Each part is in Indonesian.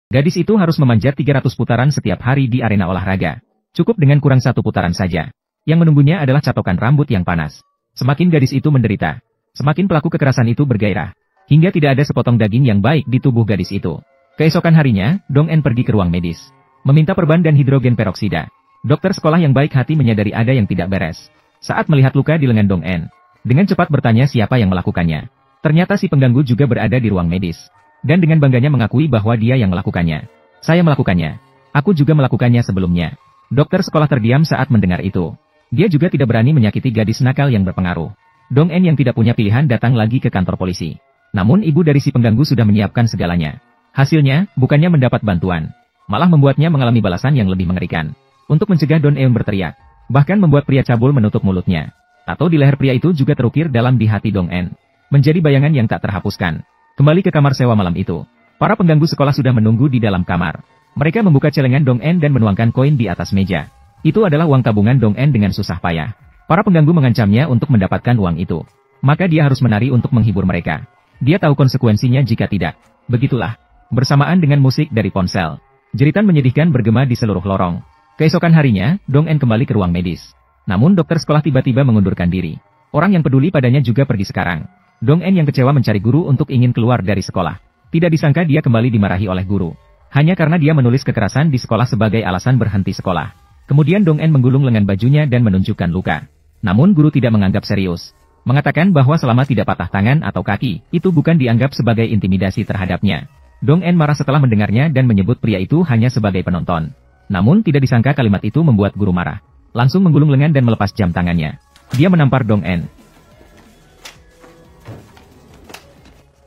Gadis itu harus memanjat 300 putaran setiap hari di arena olahraga. Cukup dengan kurang 1 putaran saja. Yang menunggunya adalah catokan rambut yang panas. Semakin gadis itu menderita, semakin pelaku kekerasan itu bergairah. Hingga tidak ada sepotong daging yang baik di tubuh gadis itu. Keesokan harinya, Dong En pergi ke ruang medis. Meminta perban dan hidrogen peroksida. Dokter sekolah yang baik hati menyadari ada yang tidak beres. Saat melihat luka di lengan Dong En, dengan cepat bertanya siapa yang melakukannya. Ternyata si pengganggu juga berada di ruang medis. Dan dengan bangganya mengakui bahwa dia yang melakukannya. Saya melakukannya. Aku juga melakukannya sebelumnya. Dokter sekolah terdiam saat mendengar itu. Dia juga tidak berani menyakiti gadis nakal yang berpengaruh. Dong En yang tidak punya pilihan datang lagi ke kantor polisi. Namun ibu dari si pengganggu sudah menyiapkan segalanya. Hasilnya, bukannya mendapat bantuan, malah membuatnya mengalami balasan yang lebih mengerikan. Untuk mencegah Dong En berteriak, bahkan membuat pria cabul menutup mulutnya. Tato di leher pria itu juga terukir dalam di hati Dong En. Menjadi bayangan yang tak terhapuskan. Kembali ke kamar sewa malam itu. Para pengganggu sekolah sudah menunggu di dalam kamar. Mereka membuka celengan Dong En dan menuangkan koin di atas meja. Itu adalah uang tabungan Dong En dengan susah payah. Para pengganggu mengancamnya untuk mendapatkan uang itu. Maka dia harus menari untuk menghibur mereka. Dia tahu konsekuensinya jika tidak. Begitulah. Bersamaan dengan musik dari ponsel, jeritan menyedihkan bergema di seluruh lorong. Keesokan harinya, Dong En kembali ke ruang medis. Namun dokter sekolah tiba-tiba mengundurkan diri. Orang yang peduli padanya juga pergi sekarang. Dong En yang kecewa mencari guru untuk ingin keluar dari sekolah. Tidak disangka dia kembali dimarahi oleh guru. Hanya karena dia menulis kekerasan di sekolah sebagai alasan berhenti sekolah. Kemudian Dong En menggulung lengan bajunya dan menunjukkan luka. Namun guru tidak menganggap serius. Mengatakan bahwa selama tidak patah tangan atau kaki, itu bukan dianggap sebagai intimidasi terhadapnya. Dong En marah setelah mendengarnya dan menyebut pria itu hanya sebagai penonton. Namun tidak disangka kalimat itu membuat guru marah. Langsung menggulung lengan dan melepas jam tangannya. Dia menampar Dong En.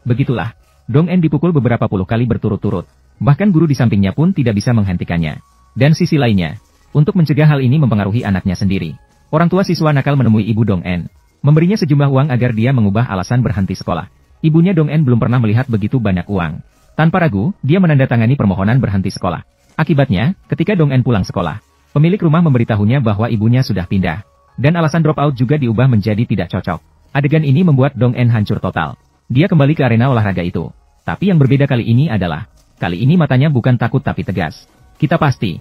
Begitulah. Dong En dipukul beberapa puluh kali berturut-turut. Bahkan guru di sampingnya pun tidak bisa menghentikannya. Dan sisi lainnya, untuk mencegah hal ini mempengaruhi anaknya sendiri, orang tua siswa nakal menemui ibu Dong En. Memberinya sejumlah uang agar dia mengubah alasan berhenti sekolah. Ibunya Dong En belum pernah melihat begitu banyak uang. Tanpa ragu, dia menandatangani permohonan berhenti sekolah. Akibatnya, ketika Dong En pulang sekolah, pemilik rumah memberitahunya bahwa ibunya sudah pindah. Dan alasan drop out juga diubah menjadi tidak cocok. Adegan ini membuat Dong En hancur total. Dia kembali ke arena olahraga itu. Tapi yang berbeda kali ini adalah, kali ini matanya bukan takut tapi tegas. Kita pasti.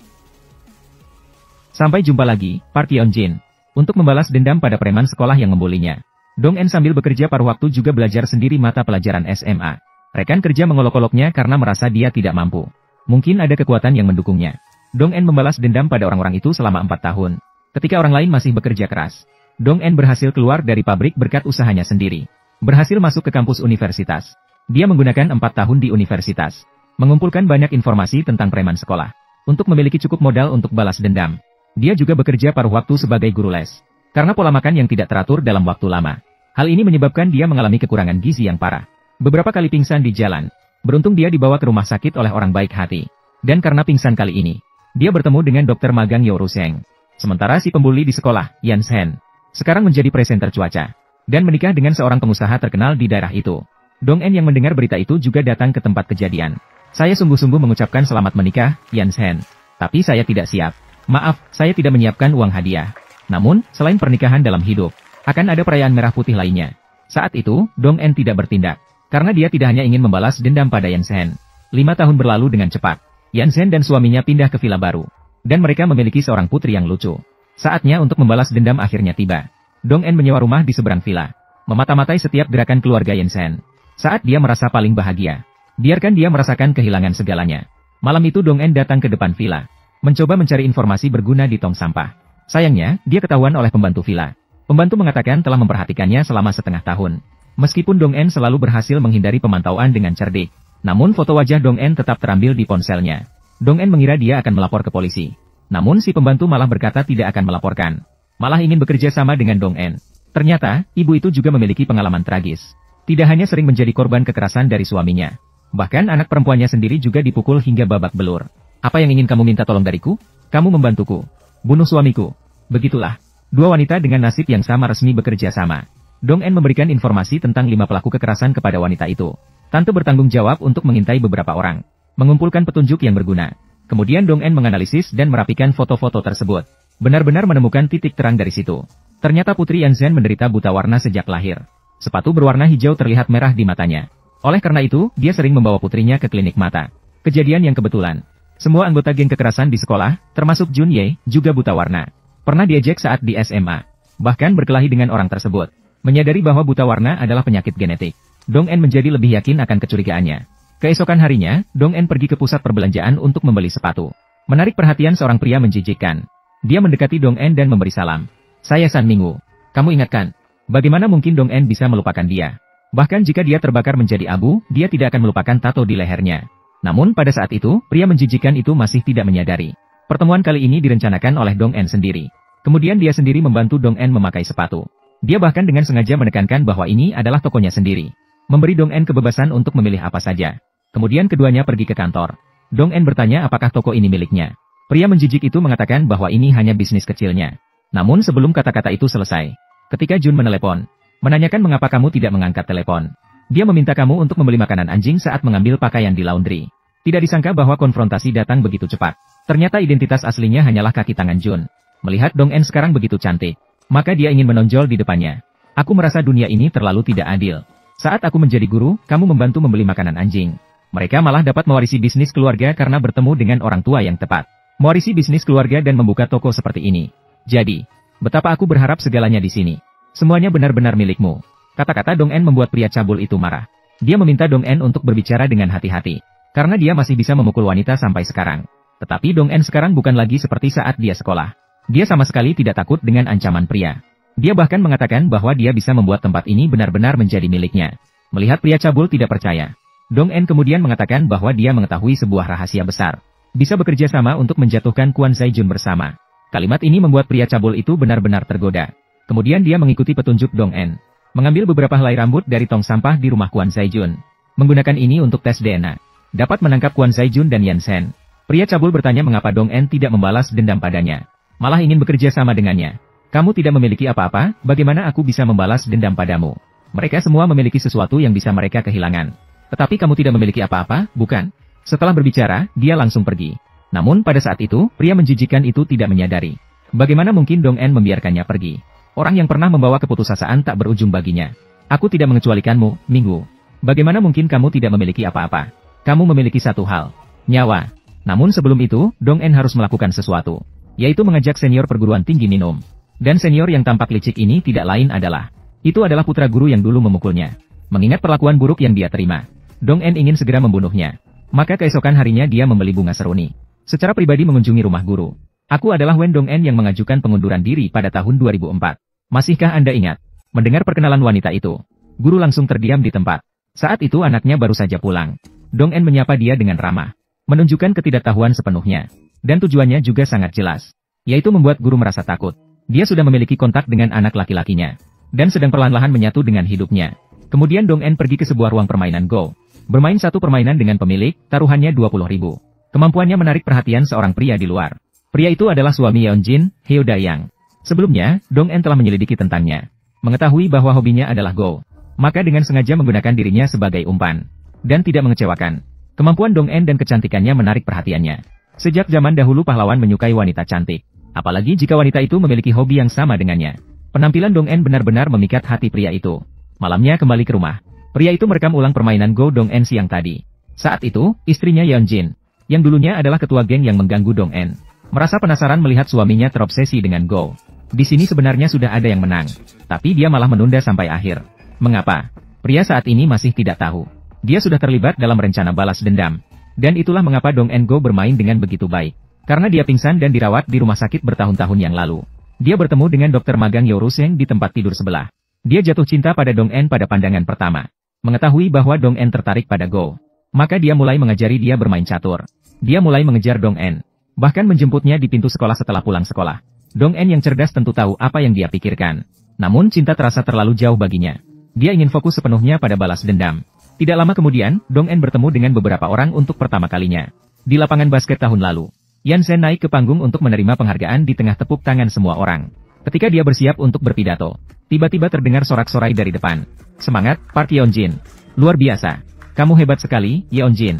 Sampai jumpa lagi, Park Yeon Jin. Untuk membalas dendam pada preman sekolah yang membulinya. Dong En sambil bekerja paruh waktu juga belajar sendiri mata pelajaran SMA. Rekan kerja mengolok-oloknya karena merasa dia tidak mampu. Mungkin ada kekuatan yang mendukungnya. Dong En membalas dendam pada orang-orang itu selama 4 tahun. Ketika orang lain masih bekerja keras, Dong En berhasil keluar dari pabrik berkat usahanya sendiri. Berhasil masuk ke kampus universitas. Dia menggunakan 4 tahun di universitas. Mengumpulkan banyak informasi tentang preman sekolah. Untuk memiliki cukup modal untuk balas dendam. Dia juga bekerja paruh waktu sebagai guru les. Karena pola makan yang tidak teratur dalam waktu lama. Hal ini menyebabkan dia mengalami kekurangan gizi yang parah. Beberapa kali pingsan di jalan. Beruntung dia dibawa ke rumah sakit oleh orang baik hati. Dan karena pingsan kali ini, dia bertemu dengan dokter magang Yo Ruseng. Sementara si pembuli di sekolah, Yan Sen, sekarang menjadi presenter cuaca. Dan menikah dengan seorang pengusaha terkenal di daerah itu. Dong En yang mendengar berita itu juga datang ke tempat kejadian. Saya sungguh-sungguh mengucapkan selamat menikah, Yan Sen. Tapi saya tidak siap. Maaf, saya tidak menyiapkan uang hadiah. Namun, selain pernikahan dalam hidup, akan ada perayaan merah putih lainnya. Saat itu, Dong En tidak bertindak. Karena dia tidak hanya ingin membalas dendam pada Yan Sen. 5 tahun berlalu dengan cepat. Yan Sen dan suaminya pindah ke villa baru. Dan mereka memiliki seorang putri yang lucu. Saatnya untuk membalas dendam akhirnya tiba. Dong En menyewa rumah di seberang villa. Memata-matai setiap gerakan keluarga Yan Sen. Saat dia merasa paling bahagia. Biarkan dia merasakan kehilangan segalanya. Malam itu Dong En datang ke depan villa. Mencoba mencari informasi berguna di tong sampah. Sayangnya, dia ketahuan oleh pembantu villa. Pembantu mengatakan telah memperhatikannya selama setengah tahun. Meskipun Dong En selalu berhasil menghindari pemantauan dengan cerdik. Namun foto wajah Dong En tetap terambil di ponselnya. Dong En mengira dia akan melapor ke polisi. Namun si pembantu malah berkata tidak akan melaporkan. Malah ingin bekerja sama dengan Dong En. Ternyata, ibu itu juga memiliki pengalaman tragis. Tidak hanya sering menjadi korban kekerasan dari suaminya. Bahkan anak perempuannya sendiri juga dipukul hingga babak belur. Apa yang ingin kamu minta tolong dariku? Kamu membantuku. Bunuh suamiku. Begitulah. Dua wanita dengan nasib yang sama resmi bekerja sama. Dong En memberikan informasi tentang 5 pelaku kekerasan kepada wanita itu. Tante bertanggung jawab untuk mengintai beberapa orang. Mengumpulkan petunjuk yang berguna. Kemudian Dong En menganalisis dan merapikan foto-foto tersebut. Benar-benar menemukan titik terang dari situ. Ternyata Putri Yan Zhen menderita buta warna sejak lahir. Sepatu berwarna hijau terlihat merah di matanya. Oleh karena itu, dia sering membawa putrinya ke klinik mata. Kejadian yang kebetulan. Semua anggota geng kekerasan di sekolah, termasuk Jun Ye, juga buta warna. Pernah diejek saat di SMA. Bahkan berkelahi dengan orang tersebut. Menyadari bahwa buta warna adalah penyakit genetik, Dong En menjadi lebih yakin akan kecurigaannya. Keesokan harinya, Dong En pergi ke pusat perbelanjaan untuk membeli sepatu. Menarik perhatian seorang pria menjijikkan. Dia mendekati Dong En dan memberi salam. Saya San Minggu. Kamu ingatkan? Bagaimana mungkin Dong En bisa melupakan dia? Bahkan jika dia terbakar menjadi abu, dia tidak akan melupakan tato di lehernya. Namun pada saat itu, pria menjijikkan itu masih tidak menyadari. Pertemuan kali ini direncanakan oleh Dong En sendiri. Kemudian dia sendiri membantu Dong En memakai sepatu. Dia bahkan dengan sengaja menekankan bahwa ini adalah tokonya sendiri. Memberi Dong En kebebasan untuk memilih apa saja. Kemudian keduanya pergi ke kantor. Dong En bertanya apakah toko ini miliknya. Pria menjijik itu mengatakan bahwa ini hanya bisnis kecilnya. Namun sebelum kata-kata itu selesai, ketika Jun menelepon, menanyakan mengapa kamu tidak mengangkat telepon. Dia meminta kamu untuk membeli makanan anjing saat mengambil pakaian di laundry. Tidak disangka bahwa konfrontasi datang begitu cepat. Ternyata identitas aslinya hanyalah kaki tangan Jun. Melihat Dong En sekarang begitu cantik, maka dia ingin menonjol di depannya. Aku merasa dunia ini terlalu tidak adil. Saat aku menjadi guru, kamu membantu membeli makanan anjing. Mereka malah dapat mewarisi bisnis keluarga karena bertemu dengan orang tua yang tepat. Mewarisi bisnis keluarga dan membuka toko seperti ini. Jadi, betapa aku berharap segalanya di sini. Semuanya benar-benar milikmu. Kata-kata Dong En membuat pria cabul itu marah. Dia meminta Dong En untuk berbicara dengan hati-hati. Karena dia masih bisa memukul wanita sampai sekarang. Tetapi Dong En sekarang bukan lagi seperti saat dia sekolah. Dia sama sekali tidak takut dengan ancaman pria. Dia bahkan mengatakan bahwa dia bisa membuat tempat ini benar-benar menjadi miliknya. Melihat pria cabul tidak percaya, Dong En kemudian mengatakan bahwa dia mengetahui sebuah rahasia besar. Bisa bekerja sama untuk menjatuhkan Kwon Zaijun bersama. Kalimat ini membuat pria cabul itu benar-benar tergoda. Kemudian dia mengikuti petunjuk Dong En. Mengambil beberapa helai rambut dari tong sampah di rumah Kwon Zaijun. Menggunakan ini untuk tes DNA. Dapat menangkap Kwon Zaijun dan Yan Sen. Pria cabul bertanya mengapa Dong En tidak membalas dendam padanya. Malah ingin bekerja sama dengannya. Kamu tidak memiliki apa-apa, bagaimana aku bisa membalas dendam padamu? Mereka semua memiliki sesuatu yang bisa mereka kehilangan. Tetapi kamu tidak memiliki apa-apa, bukan? Setelah berbicara, dia langsung pergi. Namun pada saat itu, pria menjijikkan itu tidak menyadari. Bagaimana mungkin Dong En membiarkannya pergi? Orang yang pernah membawa keputusasaan tak berujung baginya. Aku tidak mengecualikanmu, Minggu. Bagaimana mungkin kamu tidak memiliki apa-apa? Kamu memiliki satu hal, nyawa. Namun sebelum itu, Dong En harus melakukan sesuatu. Yaitu mengajak senior perguruan tinggi minum. Dan senior yang tampak licik ini tidak lain adalah. Itu adalah putra guru yang dulu memukulnya. Mengingat perlakuan buruk yang dia terima, Dong En ingin segera membunuhnya. Maka keesokan harinya dia membeli bunga seruni. Secara pribadi mengunjungi rumah guru. Aku adalah Wen Dong En yang mengajukan pengunduran diri pada tahun 2004. Masihkah Anda ingat? Mendengar perkenalan wanita itu, guru langsung terdiam di tempat. Saat itu anaknya baru saja pulang. Dong En menyapa dia dengan ramah, menunjukkan ketidaktahuan sepenuhnya. Dan tujuannya juga sangat jelas, yaitu membuat guru merasa takut. Dia sudah memiliki kontak dengan anak laki-lakinya, dan sedang perlahan-lahan menyatu dengan hidupnya. Kemudian Dong En pergi ke sebuah ruang permainan Go. Bermain satu permainan dengan pemilik, taruhannya 20.000. Kemampuannya menarik perhatian seorang pria di luar. Pria itu adalah suami Yeon Jin, Heo Dayang. Sebelumnya, Dong En telah menyelidiki tentangnya. Mengetahui bahwa hobinya adalah Go. Maka dengan sengaja menggunakan dirinya sebagai umpan. Dan tidak mengecewakan. Kemampuan Dong En dan kecantikannya menarik perhatiannya. Sejak zaman dahulu pahlawan menyukai wanita cantik. Apalagi jika wanita itu memiliki hobi yang sama dengannya. Penampilan Dong En benar-benar memikat hati pria itu. Malamnya kembali ke rumah. Pria itu merekam ulang permainan Go Dong En siang tadi. Saat itu, istrinya Yeon Jin, yang dulunya adalah ketua geng yang mengganggu Dong En, merasa penasaran melihat suaminya terobsesi dengan Go. Di sini sebenarnya sudah ada yang menang, tapi dia malah menunda sampai akhir. Mengapa? Pria saat ini masih tidak tahu. Dia sudah terlibat dalam rencana balas dendam. Dan itulah mengapa Dong En Go bermain dengan begitu baik. Karena dia pingsan dan dirawat di rumah sakit bertahun-tahun yang lalu. Dia bertemu dengan dokter magang Yoru Seng di tempat tidur sebelah. Dia jatuh cinta pada Dong En pada pandangan pertama. Mengetahui bahwa Dong En tertarik pada Go, maka dia mulai mengajari dia bermain catur. Dia mulai mengejar Dong En, bahkan menjemputnya di pintu sekolah setelah pulang sekolah. Dong En yang cerdas tentu tahu apa yang dia pikirkan. Namun cinta terasa terlalu jauh baginya. Dia ingin fokus sepenuhnya pada balas dendam. Tidak lama kemudian, Dong En bertemu dengan beberapa orang untuk pertama kalinya. Di lapangan basket tahun lalu, Yan Sen naik ke panggung untuk menerima penghargaan di tengah tepuk tangan semua orang. Ketika dia bersiap untuk berpidato, tiba-tiba terdengar sorak-sorai dari depan. Semangat, Park Yeon Jin. Luar biasa. Kamu hebat sekali, Yeon Jin.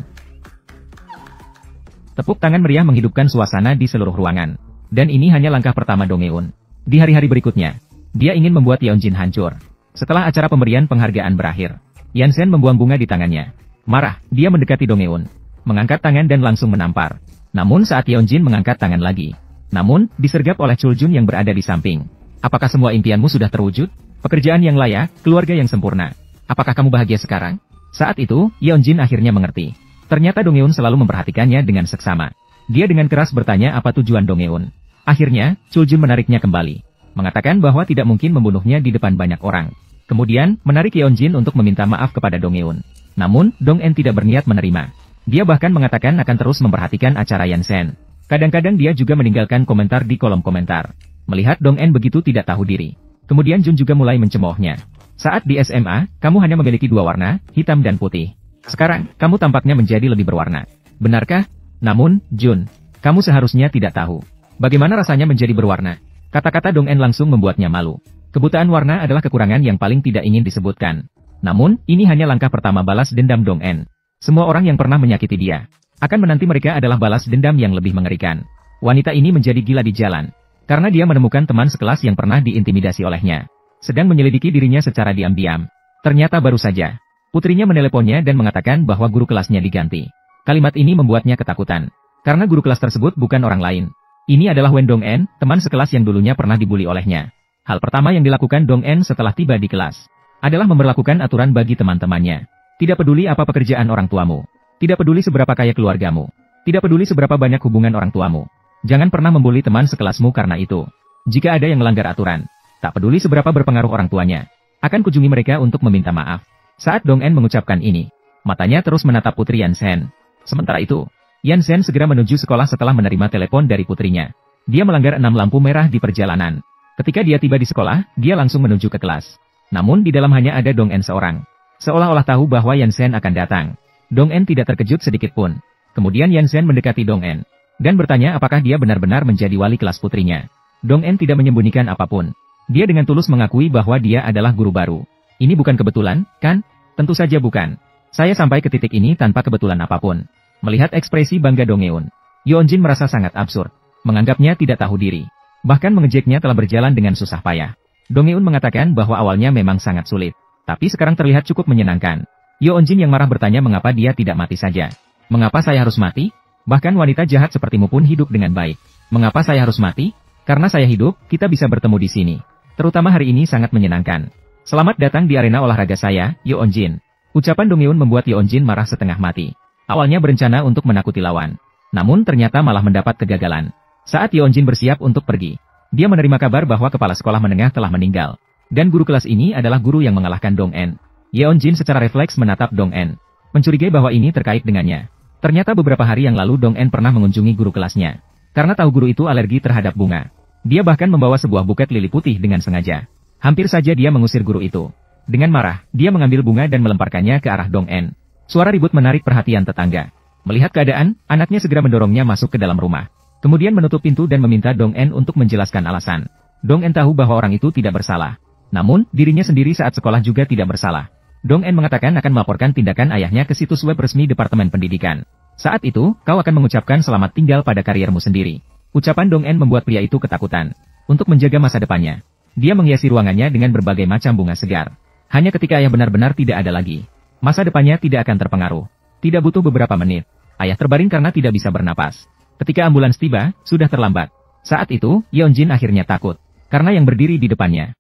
Tepuk tangan meriah menghidupkan suasana di seluruh ruangan. Dan ini hanya langkah pertama Dong Eun. Di hari-hari berikutnya, dia ingin membuat Yeon Jin hancur. Setelah acara pemberian penghargaan berakhir, Yan Sen membuang bunga di tangannya. Marah, dia mendekati Dong Eun. mengangkat tangan dan langsung menampar. Namun saat Yeonjin mengangkat tangan lagi, namun disergap oleh Chuljun yang berada di samping. Apakah semua impianmu sudah terwujud? Pekerjaan yang layak, keluarga yang sempurna. Apakah kamu bahagia sekarang? Saat itu, Yeonjin akhirnya mengerti. Ternyata Donghyun selalu memperhatikannya dengan seksama. Dia dengan keras bertanya apa tujuan Donghyun. Akhirnya, Chuljun menariknya kembali, mengatakan bahwa tidak mungkin membunuhnya di depan banyak orang. Kemudian, menarik Yeonjin untuk meminta maaf kepada Donghyun. Namun, Dong-en tidak berniat menerima. Dia bahkan mengatakan akan terus memperhatikan acara Yansen. Kadang-kadang dia juga meninggalkan komentar di kolom komentar. Melihat Dong-en begitu tidak tahu diri. Kemudian Jun juga mulai mencemoohnya. Saat di SMA, kamu hanya memiliki dua warna, hitam dan putih. Sekarang, kamu tampaknya menjadi lebih berwarna. Benarkah? Namun, Jun, kamu seharusnya tidak tahu bagaimana rasanya menjadi berwarna. Kata-kata Dong-en langsung membuatnya malu. Kebutaan warna adalah kekurangan yang paling tidak ingin disebutkan. Namun, ini hanya langkah pertama balas dendam Dong-en. Semua orang yang pernah menyakiti dia akan menanti mereka adalah balas dendam yang lebih mengerikan. Wanita ini menjadi gila di jalan karena dia menemukan teman sekelas yang pernah diintimidasi olehnya, sedang menyelidiki dirinya secara diam-diam. Ternyata baru saja putrinya meneleponnya dan mengatakan bahwa guru kelasnya diganti. Kalimat ini membuatnya ketakutan karena guru kelas tersebut bukan orang lain. Ini adalah Wen Dong-en, teman sekelas yang dulunya pernah dibully olehnya. Hal pertama yang dilakukan Dong-en setelah tiba di kelas adalah memberlakukan aturan bagi teman-temannya. Tidak peduli apa pekerjaan orang tuamu. Tidak peduli seberapa kaya keluargamu. Tidak peduli seberapa banyak hubungan orang tuamu. Jangan pernah membuli teman sekelasmu karena itu. Jika ada yang melanggar aturan, tak peduli seberapa berpengaruh orang tuanya, akan kunjungi mereka untuk meminta maaf. Saat Dong-en mengucapkan ini, matanya terus menatap putri Yansen. Sementara itu, Yansen segera menuju sekolah setelah menerima telepon dari putrinya. Dia melanggar 6 lampu merah di perjalanan. Ketika dia tiba di sekolah, dia langsung menuju ke kelas. Namun di dalam hanya ada Dong-en seorang. Seolah-olah tahu bahwa Yansen akan datang. Dong-en tidak terkejut sedikit pun. Kemudian Yansen mendekati Dong-en dan bertanya apakah dia benar-benar menjadi wali kelas putrinya. Dong-en tidak menyembunyikan apapun. Dia dengan tulus mengakui bahwa dia adalah guru baru. Ini bukan kebetulan, kan? Tentu saja bukan. Saya sampai ke titik ini tanpa kebetulan apapun. Melihat ekspresi bangga Dong-eun, Yeonjin merasa sangat absurd. Menganggapnya tidak tahu diri. Bahkan mengejeknya telah berjalan dengan susah payah. Dong-eun mengatakan bahwa awalnya memang sangat sulit, tapi sekarang terlihat cukup menyenangkan. Yeonjin yang marah bertanya mengapa dia tidak mati saja. Mengapa saya harus mati? Bahkan wanita jahat sepertimu pun hidup dengan baik. Mengapa saya harus mati? Karena saya hidup, kita bisa bertemu di sini. Terutama hari ini sangat menyenangkan. Selamat datang di arena olahraga saya, Yeonjin. Ucapan Dong-eun membuat Yeonjin marah setengah mati. Awalnya berencana untuk menakuti lawan. Namun ternyata malah mendapat kegagalan. Saat Yeonjin bersiap untuk pergi, dia menerima kabar bahwa kepala sekolah menengah telah meninggal. Dan guru kelas ini adalah guru yang mengalahkan Dong-en. Yeonjin secara refleks menatap Dong-en, mencurigai bahwa ini terkait dengannya. Ternyata beberapa hari yang lalu Dong-en pernah mengunjungi guru kelasnya. Karena tahu guru itu alergi terhadap bunga, dia bahkan membawa sebuah buket lili putih dengan sengaja. Hampir saja dia mengusir guru itu. Dengan marah, dia mengambil bunga dan melemparkannya ke arah Dong-en. Suara ribut menarik perhatian tetangga. Melihat keadaan, anaknya segera mendorongnya masuk ke dalam rumah. Kemudian menutup pintu dan meminta Dong-en untuk menjelaskan alasan. Dong-en tahu bahwa orang itu tidak bersalah. Namun, dirinya sendiri saat sekolah juga tidak bersalah. Dong-en mengatakan akan melaporkan tindakan ayahnya ke situs web resmi Departemen Pendidikan. Saat itu, kau akan mengucapkan selamat tinggal pada kariermu sendiri. Ucapan Dong-en membuat pria itu ketakutan. Untuk menjaga masa depannya, dia menghiasi ruangannya dengan berbagai macam bunga segar. Hanya ketika ayah benar-benar tidak ada lagi, masa depannya tidak akan terpengaruh. Tidak butuh beberapa menit, ayah terbaring karena tidak bisa bernapas. Ketika ambulans tiba, sudah terlambat. Saat itu, Yeonjin akhirnya takut, karena yang berdiri di depannya